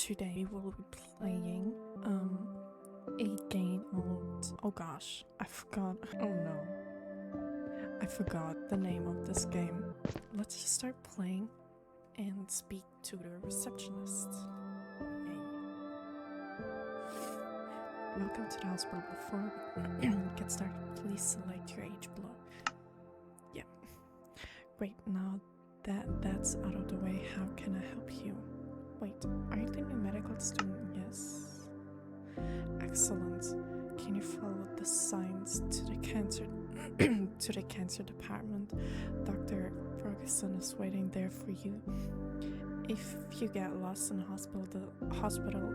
today we will be playing a game called, oh gosh, I forgot. Oh no, I forgot the name of this game. Let's just start playing and speak to the receptionist. Yay. Welcome to the hospital. Before we get started, please select your age below. Yeah, great. Now that that's out of the way, how can I help you? Wait, are you the new medical student? Yes. Excellent. Can you follow the signs to the cancer to the cancer department? Dr. Ferguson is waiting there for you. If you get lost in the hospital,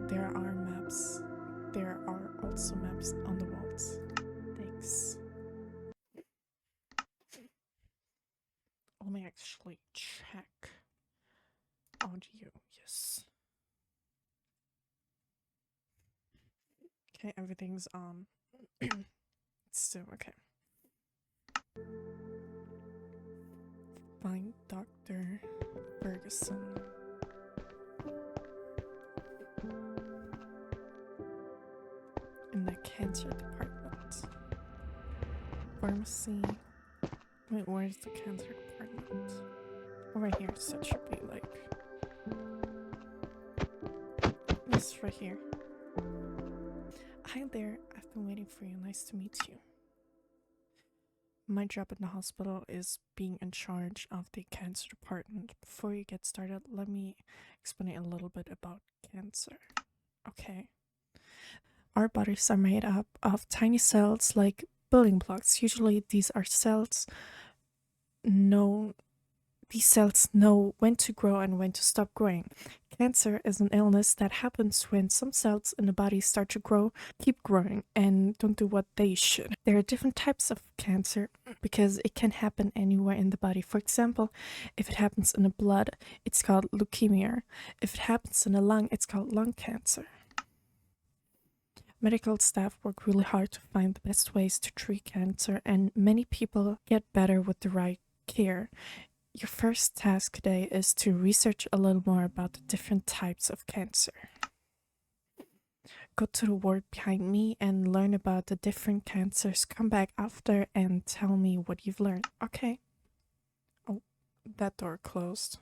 there are maps. There are also maps on the walls. Thanks. Let me actually check audio. Yes. Okay, everything's on. So, okay. Find Dr. Ferguson. In the cancer department. Pharmacy. Wait, where's the cancer department? Over here, so it should be like... Yes, right here. Hi there, I've been waiting for you. Nice to meet you. My job in the hospital is being in charge of the cancer department. Before you get started, let me explain a little bit about cancer. Okay. Our bodies are made up of tiny cells like building blocks. Usually these cells know when to grow and when to stop growing. Cancer is an illness that happens when some cells in the body start to grow, keep growing, and don't do what they should. There are different types of cancer because it can happen anywhere in the body. For example, if it happens in the blood, it's called leukemia. If it happens in the lung, it's called lung cancer. Medical staff work really hard to find the best ways to treat cancer, and many people get better with the right care. Your first task today is to research a little more about the different types of cancer. Go to the ward behind me and learn about the different cancers. Come back after and tell me what you've learned. Okay. Oh, that door closed.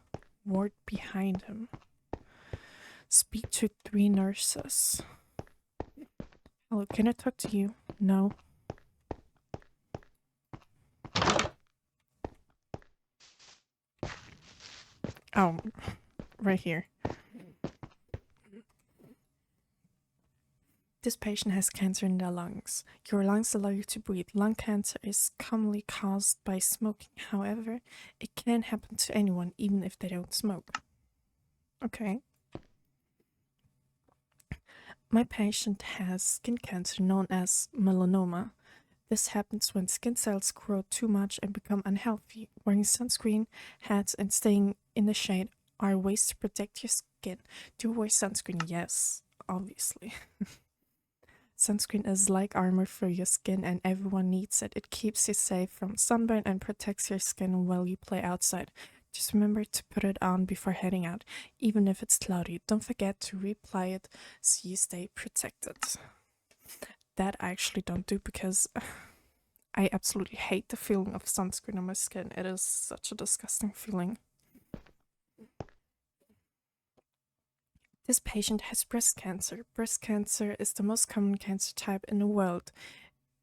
Ward behind him. Speak to 3 nurses. Hello, can I talk to you? No. Oh, right here. This patient has cancer in their lungs. Your lungs allow you to breathe. Lung cancer is commonly caused by smoking. However, it can happen to anyone, even if they don't smoke. Okay. My patient has skin cancer known as melanoma. This happens when skin cells grow too much and become unhealthy. Wearing sunscreen, hats, and staying in the shade are ways to protect your skin. Do you wear sunscreen? Yes, obviously. Sunscreen is like armor for your skin and everyone needs it. It keeps you safe from sunburn and protects your skin while you play outside. Just remember to put it on before heading out, even if it's cloudy. Don't forget to reapply it so you stay protected. That I actually don't do because I absolutely hate the feeling of sunscreen on my skin. It is such a disgusting feeling. This patient has breast cancer. Breast cancer is the most common cancer type in the world.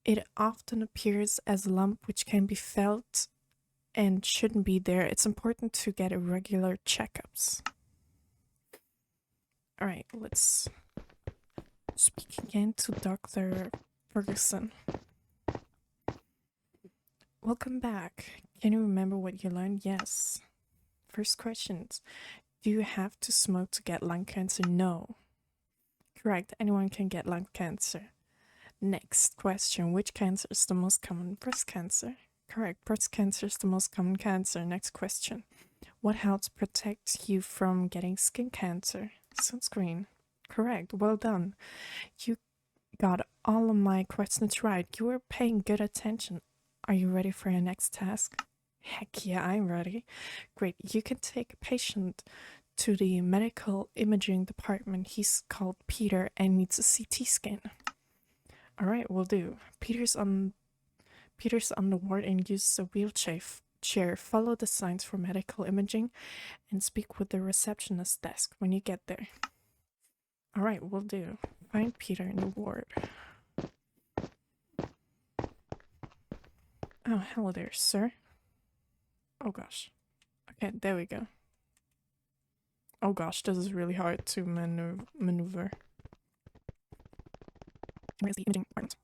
It often appears as a lump which can be felt and shouldn't be there. It's important to get regular checkups. Alright, let's speak again to Dr. Ferguson. Welcome back. Can you remember what you learned? Yes. First questions. Do you have to smoke to get lung cancer? No. Correct. Anyone can get lung cancer. Next question. Which cancer is the most common? Breast cancer. Correct. Breast cancer is the most common cancer. Next question. What helps protect you from getting skin cancer? Sunscreen. Correct. Well done. You got all of my questions right. You were paying good attention. Are you ready for your next task? Heck yeah, I'm ready. Great. You can take a patient to the medical imaging department. He's called Peter and needs a CT scan. Alright, will do. Peter's on the ward and uses a wheelchair. Follow the signs for medical imaging and speak with the receptionist desk when you get there. Alright, will do. Find Peter in the ward. Oh, hello there, sir. Oh gosh. Okay, there we go. Oh gosh, this is really hard to maneuver. Where's the imaging department?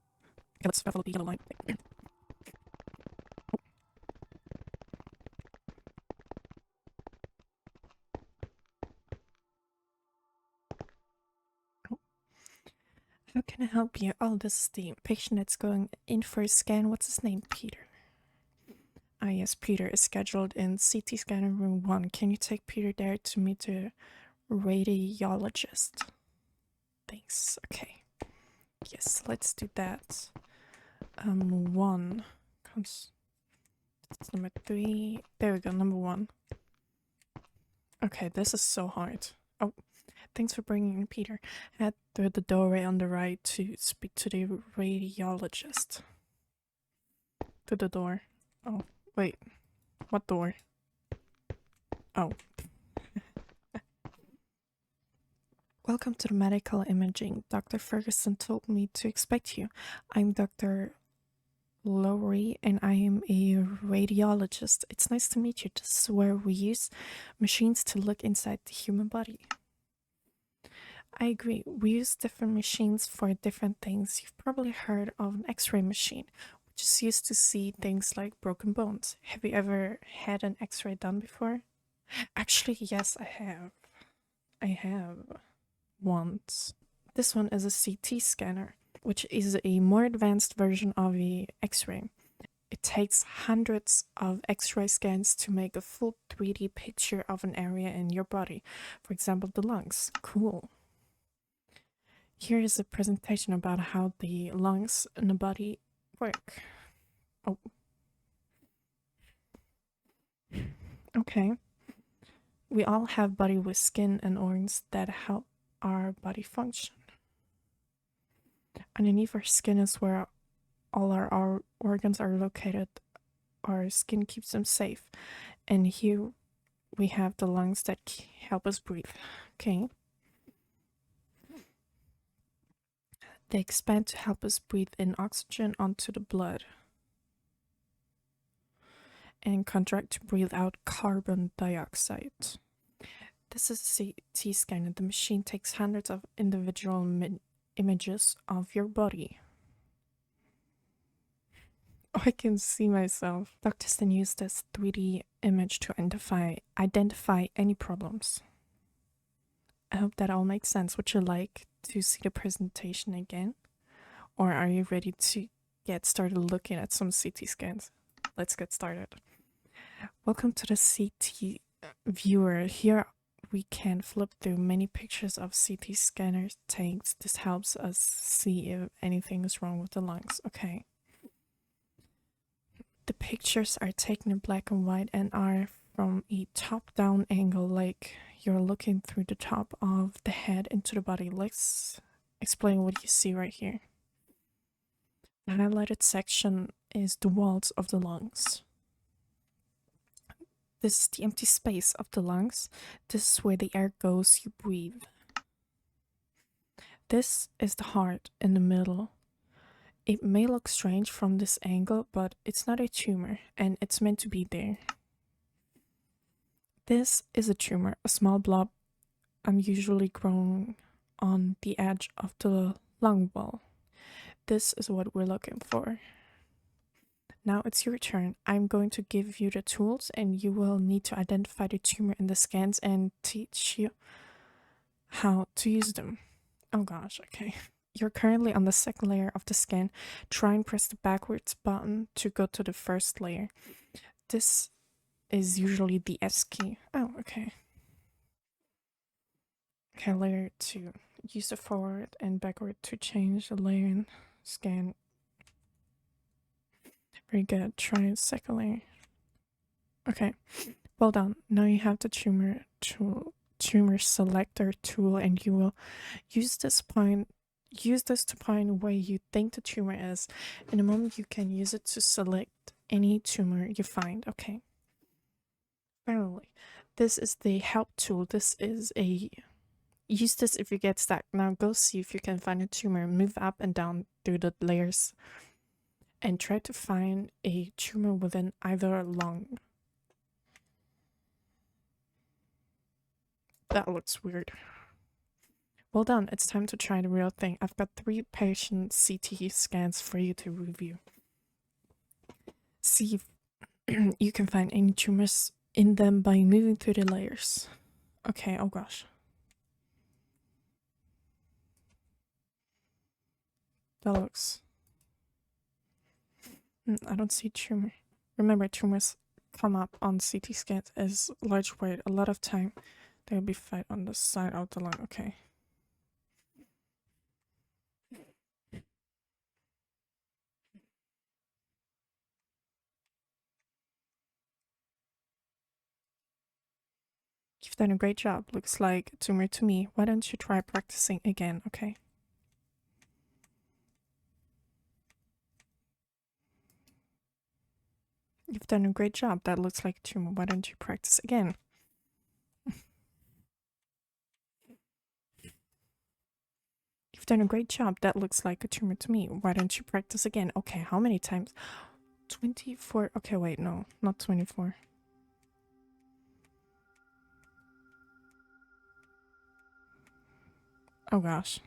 Okay, let's follow the yellow line. Oh. How can I help you? Oh, this is the patient that's going in for a scan. What's his name? Peter. Ah, yes, Peter is scheduled in CT scanner room 1. Can you take Peter there to meet the radiologist? Thanks. Okay. Yes, let's do that. 1. Number 3. There we go, number 1. Okay, this is so hard. Oh, thanks for bringing in Peter. Head through the doorway on the right to speak to the radiologist. To the door. Oh, wait. What door? Oh. Welcome to the medical imaging. Dr. Ferguson told me to expect you. I'm Dr. Lowry and I am a radiologist. It's nice to meet you. This is where we use machines to look inside the human body. I agree. We use different machines for different things. You've probably heard of an X-ray machine, which is used to see things like broken bones. Have you ever had an X-ray done before? Actually, yes, I have. I have. Once. This one is a CT scanner, which is a more advanced version of a X-ray. It takes hundreds of X-ray scans to make a full 3D picture of an area in your body. For example, the lungs. Cool. Here is a presentation about how the lungs in the body work. Oh. Okay. We all have body with skin and organs that help our body function. Underneath our skin is where all our organs are located. Our skin keeps them safe. And here we have the lungs that help us breathe. Okay. They expand to help us breathe in oxygen onto the blood and contract to breathe out carbon dioxide. This is a CT scanner. The machine takes hundreds of individual images of your body. Oh, I can see myself. Doctors then use this 3D image to identify any problems. I hope that all makes sense. Would you like to see the presentation again? Or are you ready to get started looking at some CT scans? Let's get started. Welcome to the CT viewer. Here we can flip through many pictures of CT scanner takes. This helps us see if anything is wrong with the lungs. Okay. The pictures are taken in black and white and are from a top-down angle, like you're looking through the top of the head into the body. Let's explain what you see right here. The highlighted section is the walls of the lungs. This is the empty space of the lungs. This is where the air goes you breathe. This is the heart in the middle. It may look strange from this angle, but it's not a tumor, and it's meant to be there. This is a tumor, a small blob unusually growing on the edge of the lung wall. This is what we're looking for. Now it's your turn. I'm going to give you the tools and you will need to identify the tumor in the scans and teach you how to use them. Oh gosh, okay. You're currently on the second layer of the scan. Try and press the backwards button to go to the first layer. This is usually the S key. Oh, okay. Okay, layer 2. Use the forward and backward to change the layer and scan. Very good. Try second layer. Okay, well done. Now you have the tumor tumor selector tool, and you will use this to point where you think the tumor is. In a moment, you can use it to select any tumor you find. Okay. Finally, this is the help tool. Use this if you get stuck. Now go see if you can find a tumor. Move up and down through the layers and try to find a tumor within either lung. That looks weird. Well done, it's time to try the real thing. I've got 3 patient CT scans for you to review. See if you can find any tumors in them by moving through the layers. Okay, oh gosh. That looks... I don't see tumor. Remember, tumors come up on CT scans as large white. A lot of time they'll be found on the side of the lung. Okay. You've done a great job. Looks like a tumor to me. Why don't you try practicing again, okay? You've done a great job. That looks like a tumor. Why don't you practice again? You've done a great job. That looks like a tumor to me. Why don't you practice again? Okay, how many times? 24. Okay, wait, no, not 24. Oh gosh.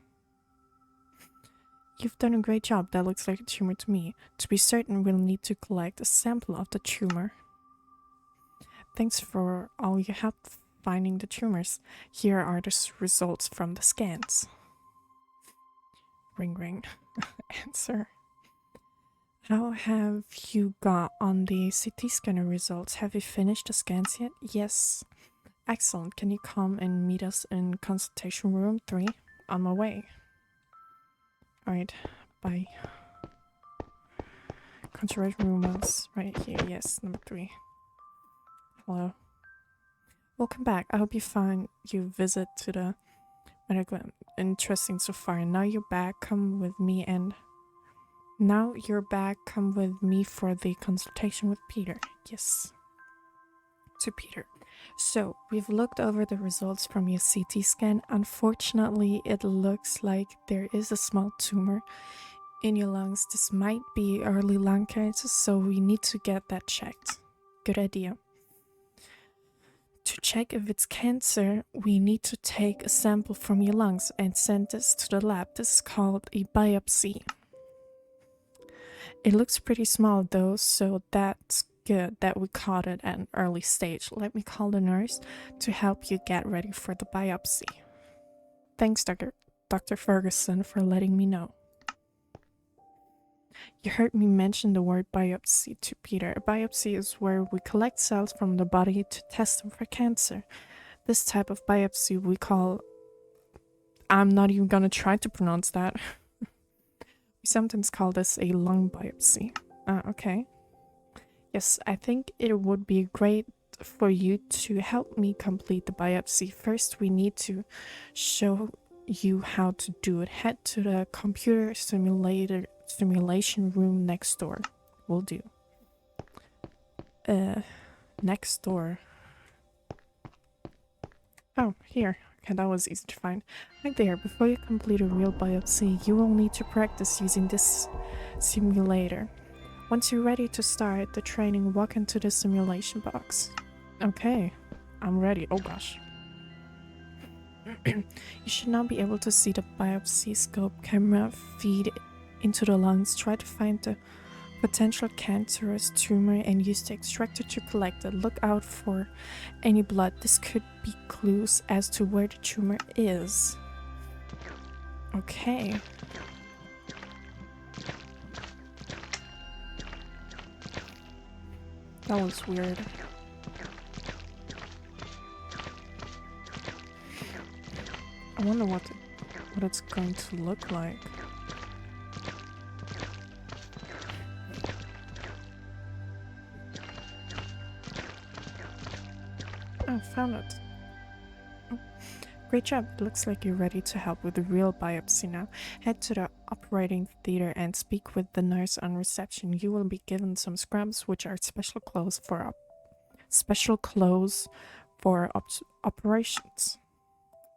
You've done a great job. That looks like a tumor to me. To be certain, we'll need to collect a sample of the tumor. Thanks for all your help finding the tumors. Here are the results from the scans. Ring ring. Answer. How have you got on the CT scanner results? Have you finished the scans yet? Yes. Excellent. Can you come and meet us in consultation room 3? On my way. Alright, bye. Consultation room was right here. Yes, number 3. Hello. Welcome back. I hope you find your visit to the medical interesting so far. Now you're back. Come with me Come with me for the consultation with Peter. Yes. To Peter. So, we've looked over the results from your CT scan. Unfortunately, it looks like there is a small tumor in your lungs. This might be early lung cancer, so we need to get that checked. Good idea. To check if it's cancer, we need to take a sample from your lungs and send this to the lab. This is called a biopsy. It looks pretty small though, so that's good that we caught it at an early stage. Let me call the nurse to help you get ready for the biopsy. Thanks, Dr. Ferguson, for letting me know. You heard me mention the word biopsy to Peter. A biopsy is where we collect cells from the body to test them for cancer. This type of biopsy we call... I'm not even gonna try to pronounce that. We sometimes call this a lung biopsy. Okay. Yes, I think it would be great for you to help me complete the biopsy. First, we need to show you how to do it. Head to the computer simulation room next door. Will do. Next door. Oh, here. Okay, that was easy to find. Right there. Before you complete a real biopsy, you will need to practice using this simulator. Once you're ready to start the training, walk into the simulation box. Okay, I'm ready. Oh gosh. You should now be able to see the biopsy scope camera feed into the lungs. Try to find the potential cancerous tumor and use the extractor to collect it. Look out for any blood. This could be clues as to where the tumor is. Okay. That was weird. I wonder what it's going to look like. Oh, found it. Oh, Great job. It looks like you're ready to help with the real biopsy now. Head to the operating theater and speak with the nurse on reception. You will be given some scrubs, which are special clothes for operations.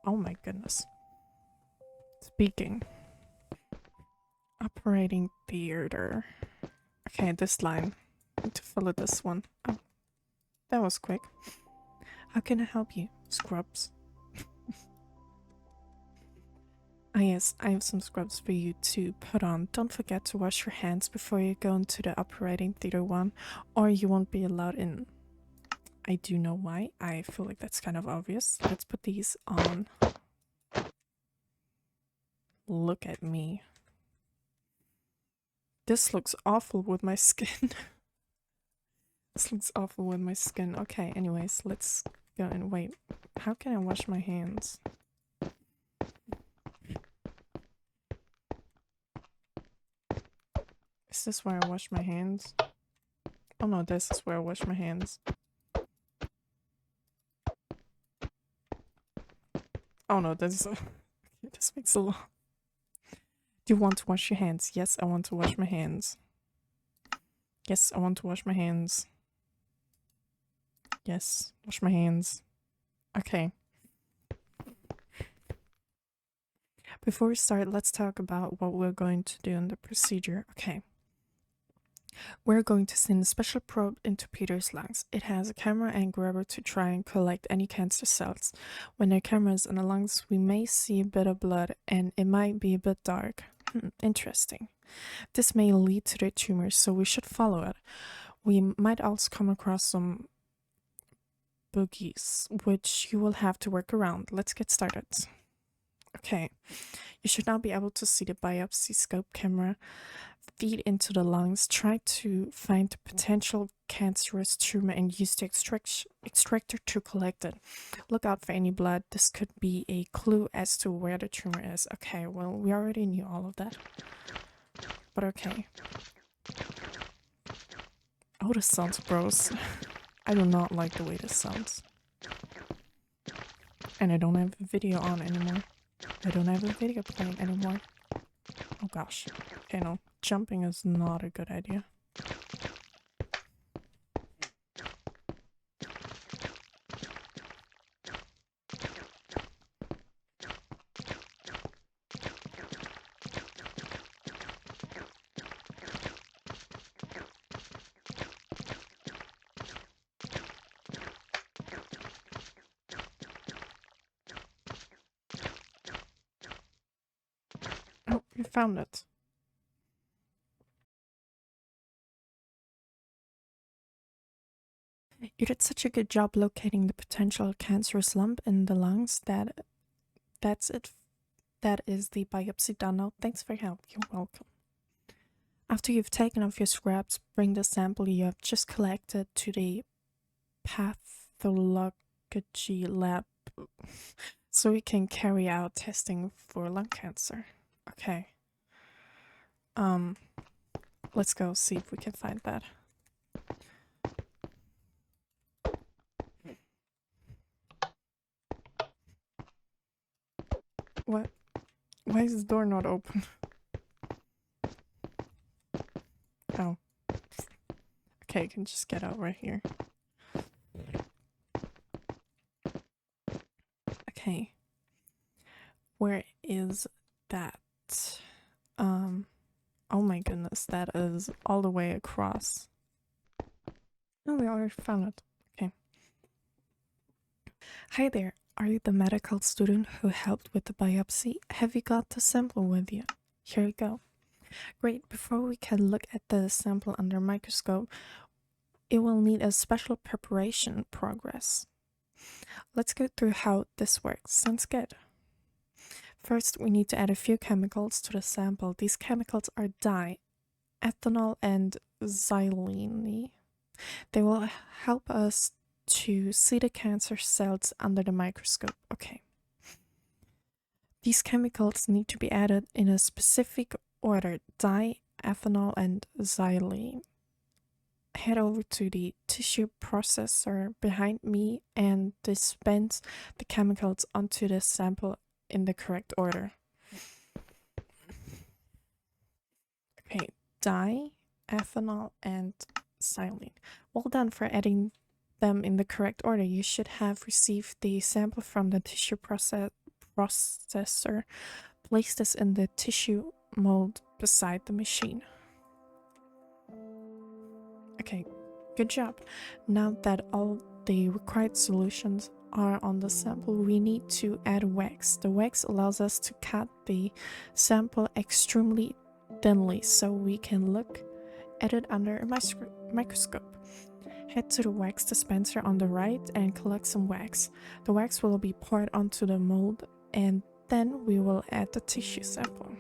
Oh my goodness. Speaking. Operating theater. Okay, this line. I need to follow this one. Oh, that was quick. How can I help you, scrubs? Ah yes, I have some scrubs for you to put on. Don't forget to wash your hands before you go into the operating theater one, or you won't be allowed in. I do know why. I feel like that's kind of obvious. Let's put these on. Look at me. This looks awful with my skin. This looks awful with my skin. Okay, anyways, let's go and wait. How can I wash my hands? Is this where I wash my hands? Oh no, this is where I wash my hands. Oh no, this is this makes a lot. Do you want to wash your hands? Yes, I want to wash my hands. Yes, I want to wash my hands. Yes, wash my hands. Okay. Before we start, let's talk about what we're going to do in the procedure. Okay. We're going to send a special probe into Peter's lungs. It has a camera and grabber to try and collect any cancer cells. When the camera is in the lungs, we may see a bit of blood and it might be a bit dark. Interesting. This may lead to the tumor, so we should follow it. We might also come across some boogies, which you will have to work around. Let's get started. Okay, you should now be able to see the biopsy scope camera feed into the lungs. Try to find the potential cancerous tumor and use the extractor to collect it. Look out for any blood. This could be a clue as to where the tumor is. Okay, well, we already knew all of that. But okay. Oh, this sounds gross. I do not like the way this sounds. And I don't have a video on anymore. I don't have a video playing anymore. Oh gosh. Okay, no. Jumping is not a good idea. Oh, you found it. You did such a good job locating the potential cancerous lump in the lungs that's it. That is the biopsy done now. Thanks for your help. You're welcome. After you've taken off your scraps, bring the sample you have just collected to the pathology lab so we can carry out testing for lung cancer. Okay. Let's go see if we can find that. What? Why is the door not open? Oh. Okay, I can just get out right here. Okay. Where is that? Oh my goodness, that is all the way across. Oh, we already found it. Okay. Hi there. Are you the medical student who helped with the biopsy? Have you got the sample with you? Here you go. Great. Before we can look at the sample under a microscope, it will need a special preparation progress. Let's go through how this works. Sounds good. First, we need to add a few chemicals to the sample. These chemicals are ethanol and xylene. They will help us to see the cancer cells under the microscope. Okay. These chemicals need to be added in a specific order: ethanol and xylene. head over to the tissue processor behind me and dispense the chemicals onto the sample in the correct order. Okay, dye, ethanol, and xylene. Well done for adding them in the correct order. You should have received the sample from the tissue processor. Place this in the tissue mold beside the machine. Okay, good job. Now that all the required solutions are on the sample, we need to add wax. The wax allows us to cut the sample extremely thinly so we can look at it under a microscope. Head to the wax dispenser on the right and collect some wax. The wax will be poured onto the mold and then we will add the tissue sample.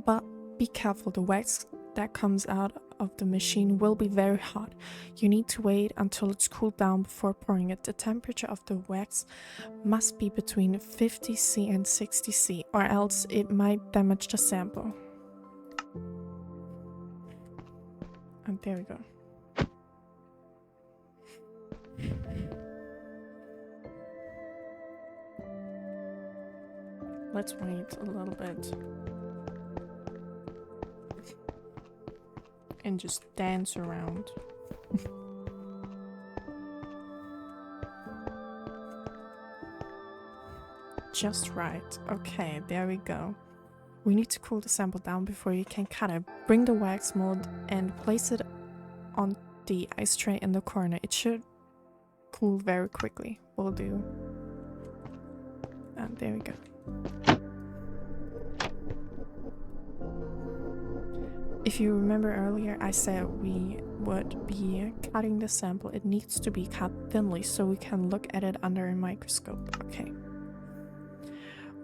But be careful, the wax that comes out of the machine will be very hot. You need to wait until it's cooled down before pouring it. The temperature of the wax must be between 50 C and 60 C, or else it might damage the sample. And there we go. Let's wait a little bit. And just dance around. Just right. Okay, there we go. We need to cool the sample down before you can cut it. Bring the wax mold and place it on the ice tray in the corner. It should cool very quickly. Will do. And there we go. If you remember earlier, I said we would be cutting the sample. It needs to be cut thinly so we can look at it under a microscope. Okay.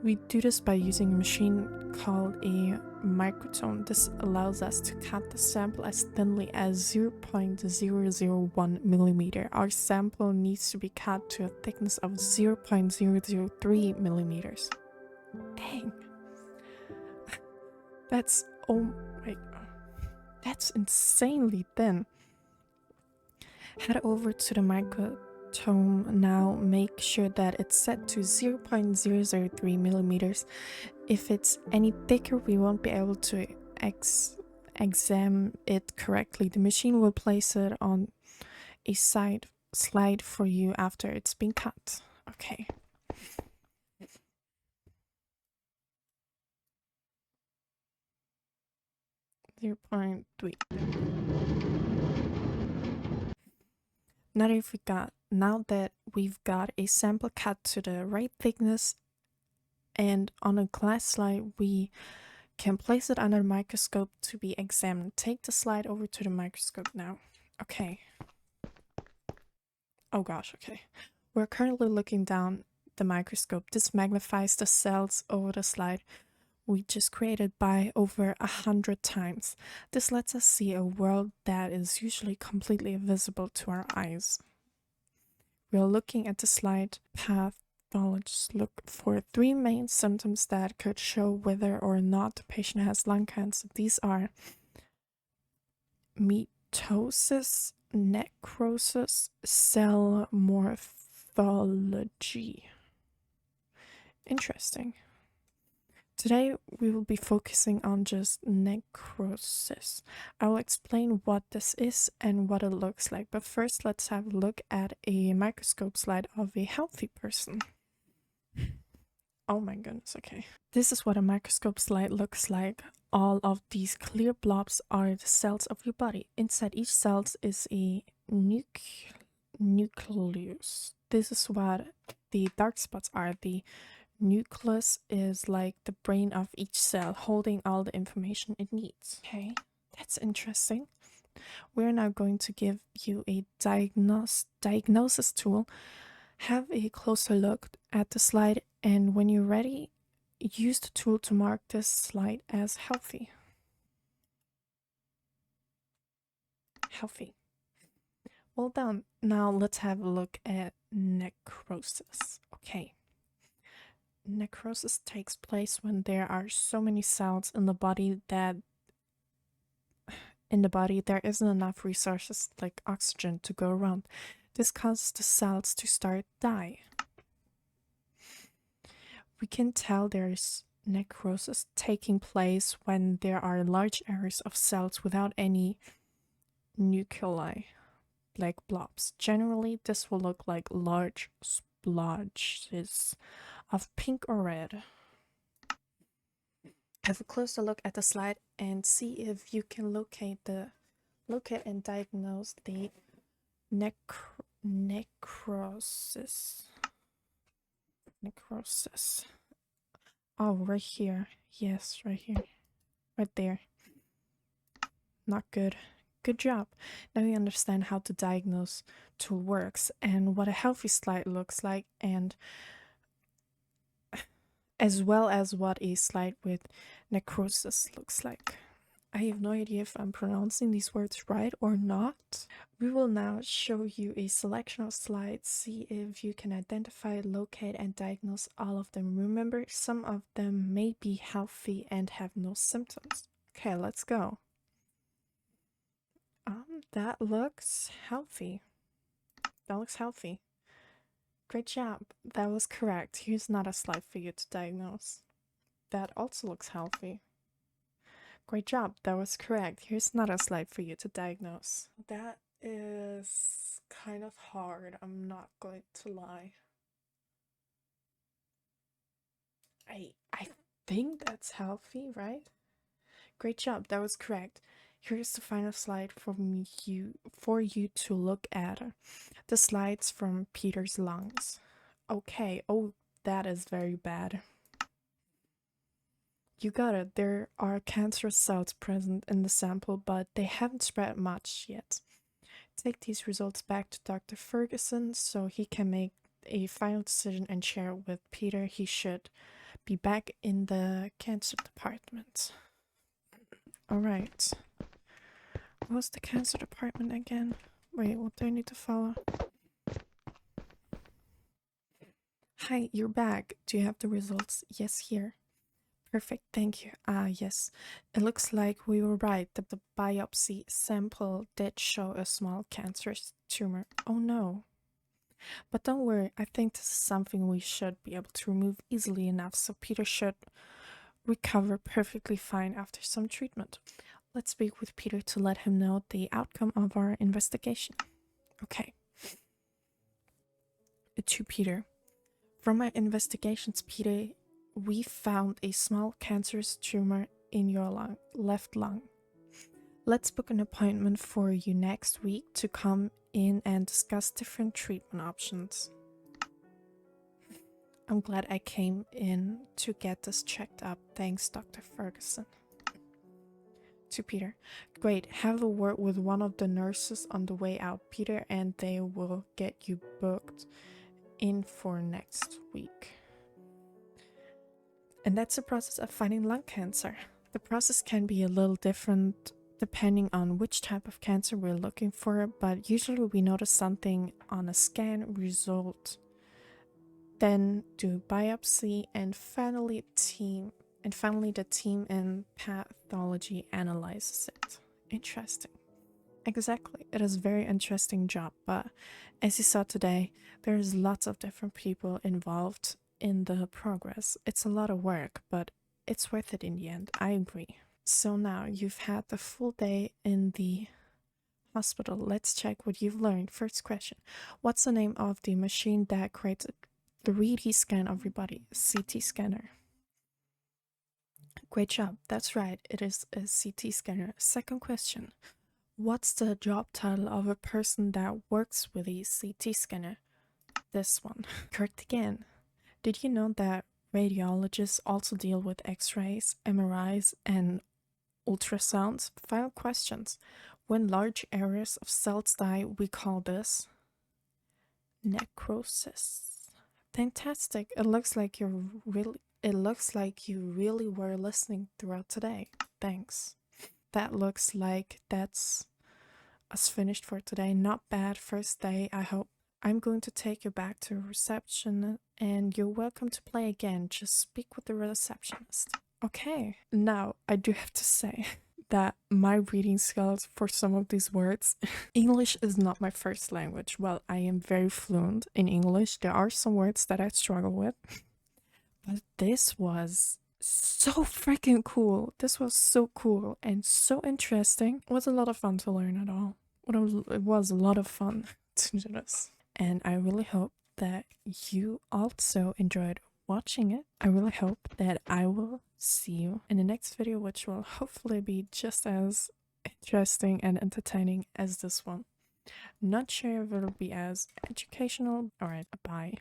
We do this by using a machine called a microtome. This allows us to cut the sample as thinly as 0.001 millimeter. Our sample needs to be cut to a thickness of 0.003 millimeters. Dang. That's, oh my god. That's insanely thin. Head over to the microtome now. Make sure that it's set to 0.003 millimeters. If it's any thicker, we won't be able to examine it correctly. The machine will place it on a slide for you after it's been cut. Okay. Zero point 0.3. Now that we've got a sample cut to the right thickness and on a glass slide, we can place it under a microscope to be examined. Take the slide over to the microscope now. Okay. Oh gosh, okay. We're currently looking down the microscope. This magnifies the cells over the slide we just created by over 100 times. This lets us see a world that is usually completely invisible to our eyes. We are looking at the slide. Pathologists look for 3 main symptoms that could show whether or not the patient has lung cancer. These are mitosis, necrosis, cell morphology. Interesting. Today we will be focusing on just necrosis. I will explain what this is and what it looks like, but first let's have a look at a microscope slide of a healthy person. Oh my goodness, okay. This is what a microscope slide looks like. All of these clear blobs are the cells of your body. Inside each cell is a nucleus. This is what the dark spots are. The nucleus is like the brain of each cell, holding all the information it needs. Okay, that's interesting. We're now going to give you a diagnosis tool. Have a closer look at the slide, and when you're ready, use the tool to mark this slide as healthy. Healthy. Well done. Now let's have a look at necrosis. Okay. Necrosis takes place when there are so many cells in the body that in the body, there isn't enough resources like oxygen to go around. This causes the cells to start die. We can tell there's necrosis taking place when there are large areas of cells without any nuclei, like blobs. Generally, this will look like large splotches of pink or red. Have a closer look at the slide and see if you can locate and diagnose the necrosis. Oh, right here. Yes, right here. Right there. Not good. Good job. Now you understand how the diagnose tool works and what a healthy slide looks like, and as well as what a slide with necrosis looks like. I have no idea if I'm pronouncing these words right or not. We will now show you a selection of slides, see if you can identify, locate, and diagnose all of them. Remember, some of them may be healthy and have no symptoms. Okay, let's go. That looks healthy. Great job. That was correct. Here's not a slide for you to diagnose. That also looks healthy. Great job. That was correct. Here's not a slide for you to diagnose. That is kind of hard. I'm not going to lie. I think that's healthy, right? Great job. That was correct. Here's the final slide for you to look at. The slides from Peter's lungs. Okay. Oh, that is very bad. You got it. There are cancerous cells present in the sample, but they haven't spread much yet. Take these results back to Dr. Ferguson so he can make a final decision and share it with Peter. He should be back in the cancer department. Alright. What was the cancer department again? Wait, what do I need to follow? Hi, you're back. Do you have the results? Yes, here. Perfect, thank you. Yes. It looks like we were right. The biopsy sample did show a small cancerous tumor. Oh no. But don't worry, I think this is something we should be able to remove easily enough, so Peter should recover perfectly fine after some treatment. Let's speak with Peter to let him know the outcome of our investigation. Okay. To Peter. From my investigations, Peter, we found a small cancerous tumor in your left lung. Let's book an appointment for you next week to come in and discuss different treatment options. I'm glad I came in to get this checked up. Thanks, Dr. Ferguson. To Peter. Great, have a word with one of the nurses on the way out, Peter, and they will get you booked in for next week. And that's the process of finding lung cancer. The process can be a little different depending on which type of cancer we're looking for, but usually we notice something on a scan result, then do biopsy, and finally the team in pathology analyzes it. Interesting. Exactly. It is a very interesting job, but as you saw today, there's lots of different people involved in the progress. It's a lot of work, but it's worth it in the end. I agree. So now you've had the full day in the hospital. Let's check what you've learned. First question. What's the name of the machine that creates a 3D scan of your body? CT scanner. Great job. That's right. It is a CT scanner. Second question. What's the job title of a person that works with a CT scanner? This one. Correct again. Did you know that radiologists also deal with X-rays, MRIs, and ultrasounds? Final questions. When large areas of cells die, we call this necrosis. Fantastic. It looks like you really were listening throughout today. Thanks. That looks like that's us finished for today. Not bad first day, I hope. I'm going to take you back to reception and you're welcome to play again. Just speak with the receptionist. Okay. Now, I do have to say that my reading skills for some of these words, English is not my first language. Well, I am very fluent in English. There are some words that I struggle with, but this was so freaking cool. This was so cool and so interesting. It was a lot of fun to learn at all. It was a lot of fun to do this. And I really hope that you also enjoyed watching it. I really hope that I will see you in the next video, which will hopefully be just as interesting and entertaining as this one. Not sure if it'll be as educational. Alright, bye.